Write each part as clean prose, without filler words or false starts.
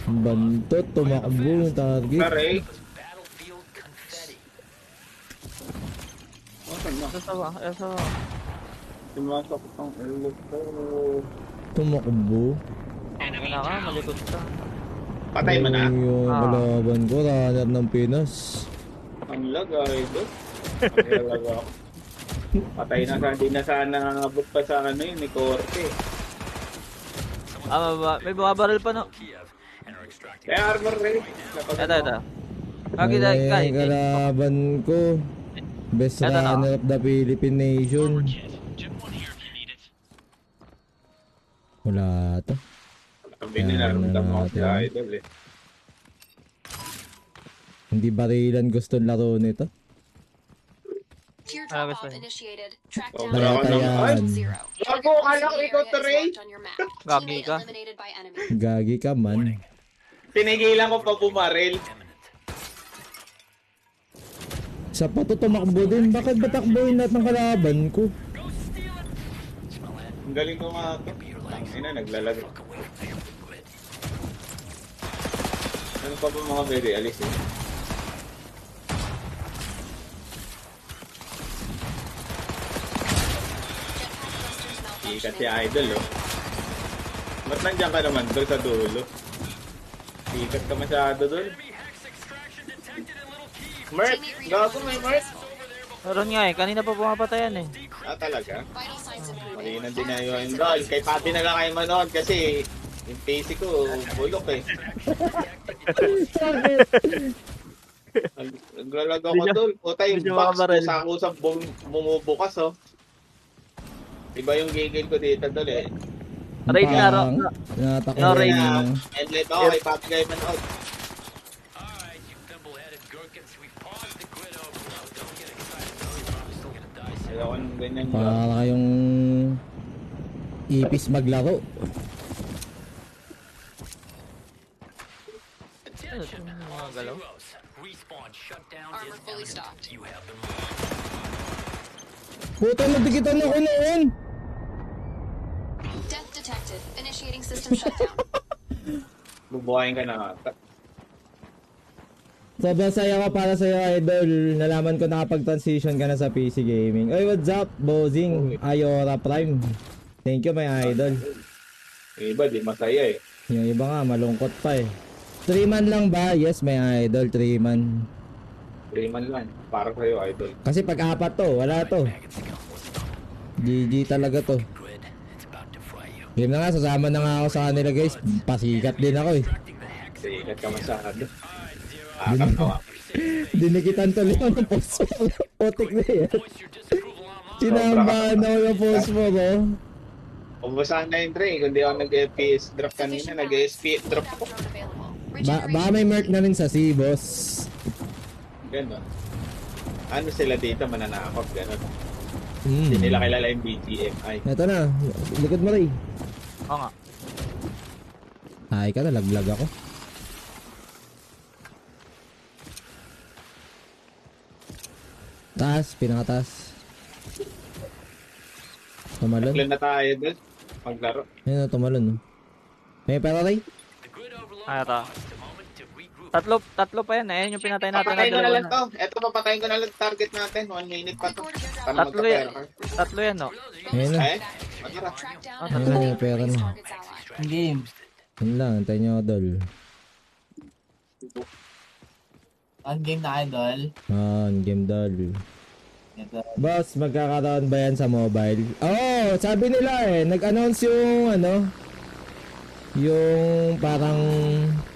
Bantot, tumakbo yung target. Pare. Esa. Tumasok ang ulo ko. Tumakbo. Wala ka, malikot ka. Patay mo na? Yung kalaban ko, runner ng Pinas. Ang lagay doon. Ang laga ako. Patay na sa, di na sana abot pa sa ano yun, ni Korte. May mga barrel pa no? Kaya armor rin. Ito. Ay, kalaban ko. Best runner of the Philippine Nation. Wala to. Sabi ninaramdam ako sa idol eh. Hindi barilan gusto laro nito. Wala yan. Ako, kala ko ikaw to Ray. Gagi ka. Gagi ka man. Tinigilan ko pa bumaril. Sa pato tumakbo din. Bakit ba takbohin lahat ng kalaban ko? Ang galing ko nga ito. Tangina, naglalag. Ano pa ba mga very alis eh? Ikat si idol oh. Ba't nandiyan ka naman doon sa dulo? Ikat ka masyado doon. Mert! Gago may Mert! Meron nga eh, kanina pa pumapatayan eh. Ah talaga? Mali na dinayuhan doon. Kay Pati na lang kayo manood kasi yung PC ko bulok eh. Naglalag ako doon. Puta yung box ko sa kusap bumubukas oh. Iba yung gigil ko dito doon eh. Raid na ro. No raid. Endlet ako kay Pati kayo manood. Ayaw ko ng ganyan yun. Para kayong ipis maglaro. Mga galaw. Puta, nadikitan ako noon. Death detected. Initiating system shutdown. Bubuhayin ka na ata. Sobrang saya ko para sa'yo, idol. Nalaman ko nakapag-transition ka na sa PC gaming. Oy, what's up, Bozing? Ayora Prime. Thank you, my idol. Yung iba, di masaya eh. Yung iba nga, malungkot pa eh. 3 man lang ba? Yes, my idol, 3 man. 3 man lang. Para sa'yo, idol. Kasi pag 4 to, wala to. GG talaga to. Game na nga, sasama na nga ako sa kanila guys. Pasikat din ako eh. Sikat ka masyado. Akakawa. Dinikitan tuloy ako ng phosphor. Putik na yan. Sinambahan ako yung phosphor ko. Ubusahan na yung Dre. Kung di ako nag-FPS drop kanina, nag-FPS drop ako. Baka may merc na rin sa C, boss. Gano'n. Ano sila dito, mananakot, gano'n. Mm. Hindi nila kilala yung BGMI. Ito na, likod mo rin. Oo nga. Ay ka, nalaglag ako. Taas, pinakataas. Tumalon. Naglan na tayo doon. Maglaro. Ayun na, tumalon. No? May pera rin? Ay, ito. Tatlo pa yan. Ayan yung pinatay natin. Papatayin ko na lang to. Eto, papatayin ko na lang target natin. 1 minute pa to. Para magka-pera ka. Tatlo yan, no? Ayun na. Eh? Matira. Ayun na, may pera na. Game. Yun lang, antayin nyo, Dol. On game na idol. Game, Dol. Ito. Boss, magkakaroon ba yan sa mobile? Oo, sabi nila eh. Nag-announce yung ano, yung parang,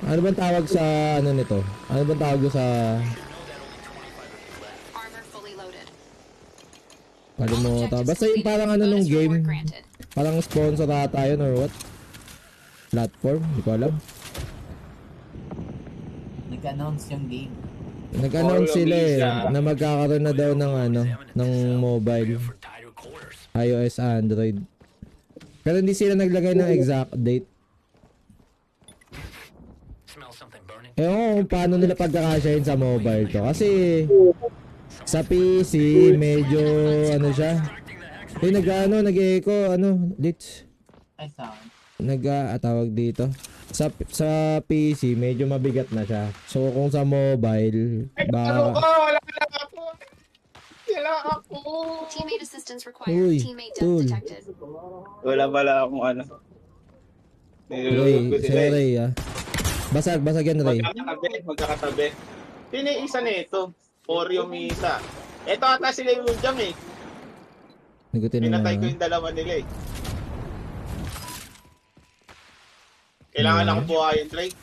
ano bang tawag sa ano nito? Ano bang tawag sa Armor fully loaded. kalimutan? Basta yung parang ano nung game, parang sponsor ata yun or what? Platform, hindi ko alam. Nag-announce yung game. Nag-announce sila eh, na magkakaroon na daw ng ano, ng mobile. iOS, Android. Pero hindi sila naglagay ng exact date. Ewan ko kung paano nila pagkakasyahin sa mobile to. Kasi sa PC, medyo ano siya. Nag-echo, Litz. Ay, sound. tawag dito. Sa PC, medyo mabigat na siya. So, kung sa mobile, Ano ba... ka? Wala na ako. Wala ako. Teammate assistance required. Uy, Teammate death tol. detected. Wala pala akong ano. Ray, Nilulog ko si sila eh. Ray, ah. Basag yan, Ray. Magkakatabi. Sino yung isa nito? Oreo may isa. Ito ata sila yung jam eh. Nagutin mo Pinatay ko na. yung dalawa nila eh. Kailangan akong buhayin, Drake.